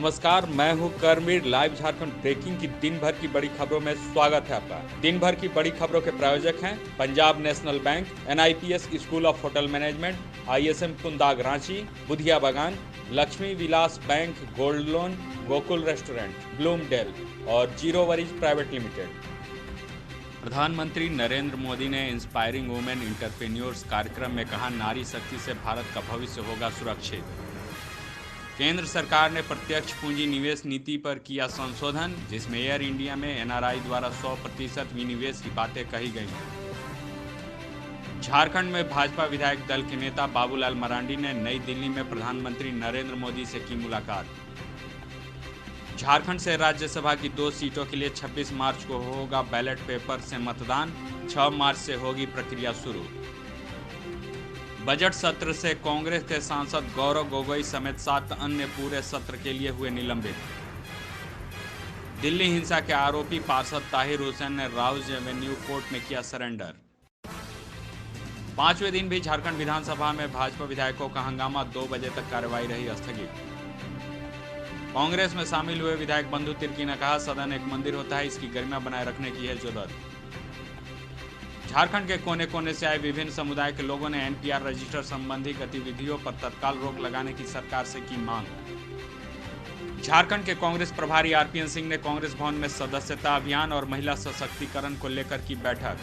नमस्कार, मैं हूं करमीर। लाइव झारखंड ब्रेकिंग की दिन भर की बड़ी खबरों में स्वागत है आपका। दिन भर की बड़ी खबरों के प्रायोजक हैं Punjab national bank, NIPS school of hotel management, ISM कुंदाग Ranchi, Budhia Bagan, Lakshmi Vilas bank gold loan, Gokul restaurant, Bloomdale और जीरो वरीज प्राइवेट लिमिटेड। प्रधानमंत्री नरेंद्र मोदी ने इंस्पायरिंग वुमेन इंटरप्रेन्योर्स कार्यक्रम में कहा, नारी शक्ति से भारत का भविष्य होगा सुरक्षित। केंद्र सरकार ने प्रत्यक्ष पूंजी निवेश नीति पर किया संशोधन, जिसमें एयर इंडिया में NRI द्वारा 100% विनिवेश की बातें कही गई। झारखंड में भाजपा विधायक दल के नेता बाबूलाल मरांडी ने नई दिल्ली में प्रधानमंत्री नरेंद्र मोदी से की मुलाकात। झारखंड से राज्यसभा की 2 सीटों के लिए 26 मार्च को होगा बैलेट पेपर से मतदान, 6 मार्च से होगी प्रक्रिया शुरू। बजट सत्र से कांग्रेस के सांसद गौरव गोगोई समेत 7 अन्य पूरे सत्र के लिए हुए निलंबित। दिल्ली हिंसा के आरोपी पार्षद ताहिर हुसैन ने राउज एवेन्यू कोर्ट में किया सरेंडर। 5वें दिन भी झारखंड विधानसभा में भाजपा विधायकों का हंगामा, 2 बजे तक कार्यवाही रही स्थगित। कांग्रेस में शामिल हुए विधायक बंधु तिर्की ने कहा, सदन एक मंदिर होता है, इसकी गरिमा बनाए रखने की है जरूरत। झारखंड के कोने कोने से आए विभिन्न समुदाय के लोगों ने NPR रजिस्टर संबंधी गतिविधियों पर तत्काल रोक लगाने की सरकार से की मांग। झारखंड के कांग्रेस प्रभारी RPN सिंह ने कांग्रेस भवन में सदस्यता अभियान और महिला सशक्तिकरण को लेकर की बैठक।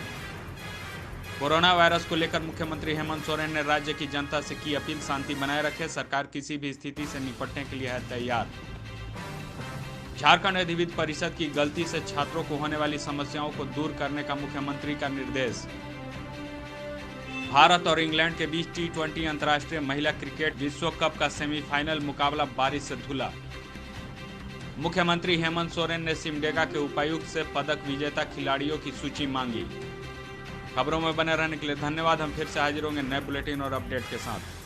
कोरोना वायरस को लेकर मुख्यमंत्री हेमंत सोरेन ने राज्य की जनता से की अपील, शांति बनाए रखे, सरकार किसी भी स्थिति से निपटने के लिए है तैयार। झारखंड अधिविद्य परिषद की गलती से छात्रों को होने वाली समस्याओं को दूर करने का मुख्यमंत्री का निर्देश। भारत और इंग्लैंड के बीच T20 अंतर्राष्ट्रीय महिला क्रिकेट विश्व कप का सेमीफाइनल मुकाबला बारिश से धुला। मुख्यमंत्री हेमंत सोरेन ने सिमडेगा के उपायुक्त से पदक विजेता खिलाड़ियों की सूची मांगी। खबरों में बने रहने के लिए धन्यवाद। हम फिर से हाजिर होंगे नए बुलेटिन और अपडेट के साथ।